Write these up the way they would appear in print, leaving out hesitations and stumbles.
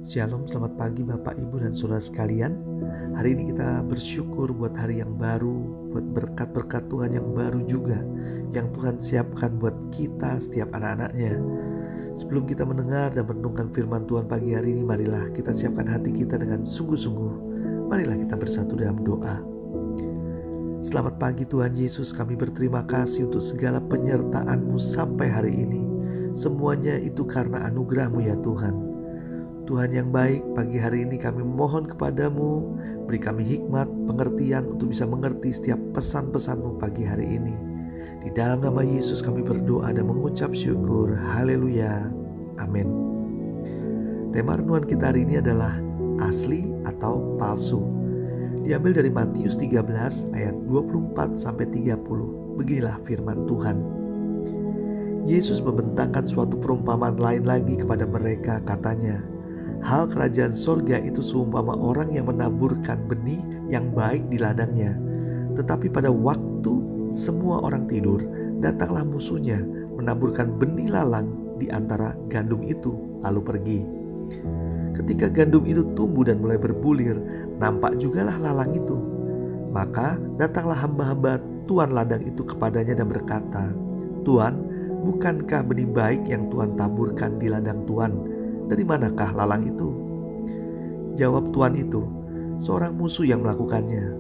Shalom, selamat pagi Bapak, Ibu, dan Saudara sekalian. Hari ini kita bersyukur buat hari yang baru, buat berkat-berkat Tuhan yang baru juga, yang Tuhan siapkan buat kita setiap anak-anaknya. Sebelum kita mendengar dan merenungkan firman Tuhan pagi hari ini, marilah kita siapkan hati kita dengan sungguh-sungguh. Marilah kita bersatu dalam doa. Selamat pagi Tuhan Yesus, kami berterima kasih untuk segala penyertaan-Mu sampai hari ini. Semuanya itu karena anugerah-Mu ya Tuhan. Tuhan yang baik, pagi hari ini kami mohon kepadamu, beri kami hikmat, pengertian untuk bisa mengerti setiap pesan-pesan-Mu pagi hari ini. Di dalam nama Yesus kami berdoa dan mengucap syukur. Haleluya. Amin. Tema renungan kita hari ini adalah asli atau palsu. Diambil dari Matius 13 ayat 24-30. Beginilah firman Tuhan. Yesus membentangkan suatu perumpamaan lain lagi kepada mereka, katanya, hal kerajaan sorga itu seumpama orang yang menaburkan benih yang baik di ladangnya. Tetapi pada waktu semua orang tidur, datanglah musuhnya menaburkan benih lalang di antara gandum itu, lalu pergi. Ketika gandum itu tumbuh dan mulai berbulir, nampak jugalah lalang itu. Maka datanglah hamba-hamba tuan ladang itu kepadanya dan berkata, Tuan, bukankah benih baik yang Tuan taburkan di ladang Tuan? Dari manakah lalang itu? Jawab tuan itu, seorang musuh yang melakukannya.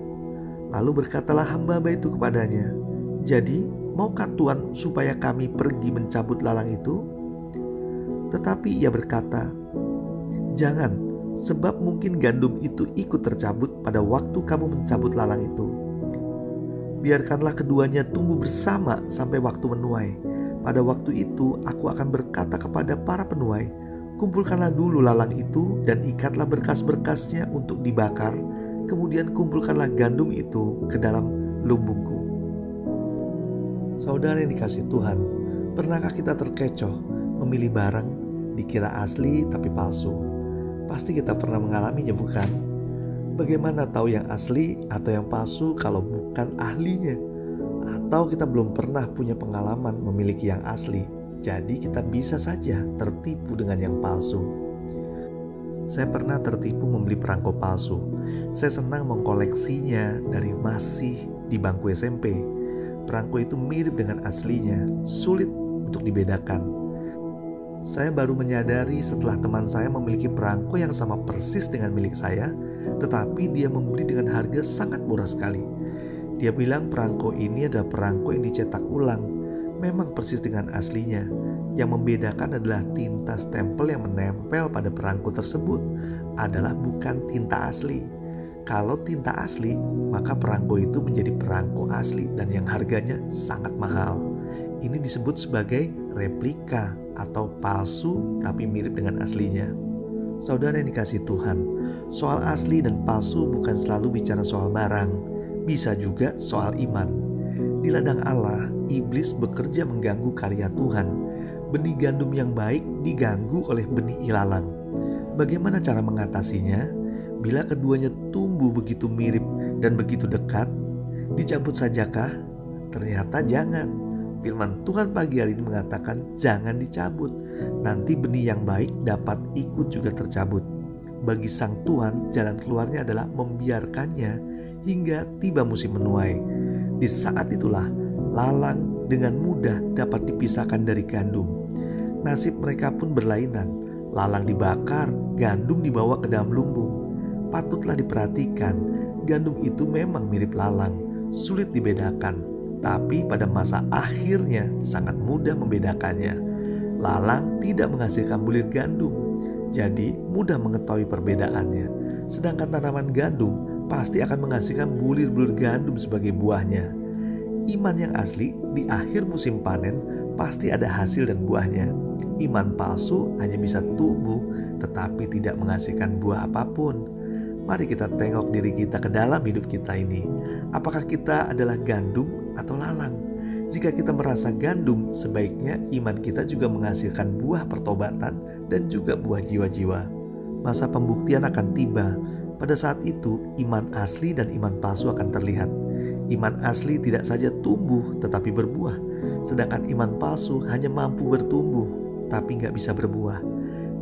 Lalu berkatalah hamba-hamba itu kepadanya, jadi maukah Tuan supaya kami pergi mencabut lalang itu? Tetapi ia berkata, jangan, sebab mungkin gandum itu ikut tercabut pada waktu kamu mencabut lalang itu. Biarkanlah keduanya tumbuh bersama sampai waktu menuai. Pada waktu itu aku akan berkata kepada para penuai, kumpulkanlah dulu lalang itu dan ikatlah berkas-berkasnya untuk dibakar. Kemudian kumpulkanlah gandum itu ke dalam lumbungku. Saudara yang dikasihi Tuhan, pernahkah kita terkecoh memilih barang dikira asli tapi palsu? Pasti kita pernah mengalaminya, bukan? Bagaimana tahu yang asli atau yang palsu kalau bukan ahlinya? Atau kita belum pernah punya pengalaman memiliki yang asli, jadi kita bisa saja tertipu dengan yang palsu. Saya pernah tertipu membeli perangko palsu. Saya senang mengkoleksinya dari masih di bangku SMP. Perangko itu mirip dengan aslinya, sulit untuk dibedakan. Saya baru menyadari setelah teman saya memiliki perangko yang sama persis dengan milik saya, tetapi dia membeli dengan harga sangat murah sekali. Dia bilang perangko ini adalah perangko yang dicetak ulang, memang persis dengan aslinya. Yang membedakan adalah tinta stempel yang menempel pada perangko tersebut adalah bukan tinta asli. Kalau tinta asli, maka perangko itu menjadi perangko asli dan yang harganya sangat mahal. Ini disebut sebagai replika atau palsu tapi mirip dengan aslinya. Saudara yang dikasihi Tuhan, soal asli dan palsu bukan selalu bicara soal barang, bisa juga soal iman. Di ladang Allah, iblis bekerja mengganggu karya Tuhan. Benih gandum yang baik diganggu oleh benih ilalang. Bagaimana cara mengatasinya? Bila keduanya tumbuh begitu mirip dan begitu dekat, dicabut sajakah? Ternyata jangan. Firman Tuhan pagi hari ini mengatakan jangan dicabut. Nanti benih yang baik dapat ikut juga tercabut. Bagi sang Tuhan, jalan keluarnya adalah membiarkannya hingga tiba musim menuai. Di saat itulah lalang dengan mudah dapat dipisahkan dari gandum. Nasib mereka pun berlainan. Lalang dibakar, gandum dibawa ke dalam lumbung. Patutlah diperhatikan, gandum itu memang mirip lalang, sulit dibedakan. Tapi pada masa akhirnya sangat mudah membedakannya. Lalang tidak menghasilkan bulir gandum, jadi mudah mengetahui perbedaannya. Sedangkan tanaman gandum pasti akan menghasilkan bulir-bulir gandum sebagai buahnya. Iman yang asli di akhir musim panen pasti ada hasil dan buahnya. Iman palsu hanya bisa tumbuh tetapi tidak menghasilkan buah apapun. Mari kita tengok diri kita ke dalam hidup kita ini. Apakah kita adalah gandum atau lalang? Jika kita merasa gandum, sebaiknya iman kita juga menghasilkan buah pertobatan dan juga buah jiwa-jiwa. Masa pembuktian akan tiba. Pada saat itu iman asli dan iman palsu akan terlihat. Iman asli tidak saja tumbuh tetapi berbuah. Sedangkan iman palsu hanya mampu bertumbuh tapi nggak bisa berbuah.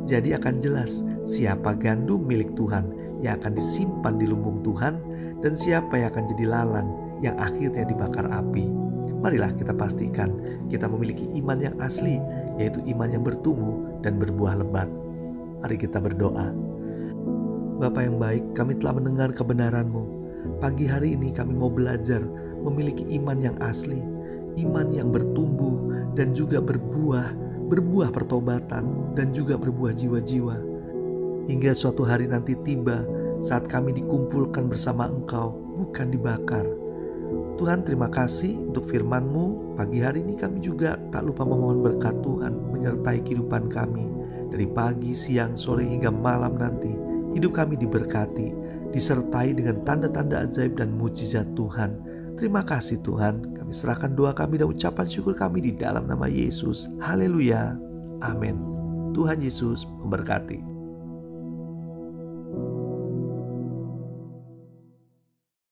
Jadi akan jelas siapa gandum milik Tuhan yang akan disimpan di lumbung Tuhan, dan siapa yang akan jadi lalang yang akhirnya dibakar api. Marilah kita pastikan kita memiliki iman yang asli, yaitu iman yang bertumbuh dan berbuah lebat. Mari kita berdoa. Bapa yang baik, kami telah mendengar kebenaran-Mu. Pagi hari ini kami mau belajar memiliki iman yang asli, iman yang bertumbuh dan juga berbuah pertobatan dan juga berbuah jiwa-jiwa. Hingga suatu hari nanti tiba saat kami dikumpulkan bersama Engkau, bukan dibakar. Tuhan, terima kasih untuk firman-Mu. Pagi hari ini kami juga tak lupa memohon berkat Tuhan menyertai kehidupan kami. Dari pagi, siang, sore hingga malam nanti, hidup kami diberkati, disertai dengan tanda-tanda ajaib dan mujizat Tuhan. Terima kasih Tuhan, kami serahkan doa kami dan ucapan syukur kami di dalam nama Yesus. Haleluya, amin. Tuhan Yesus memberkati.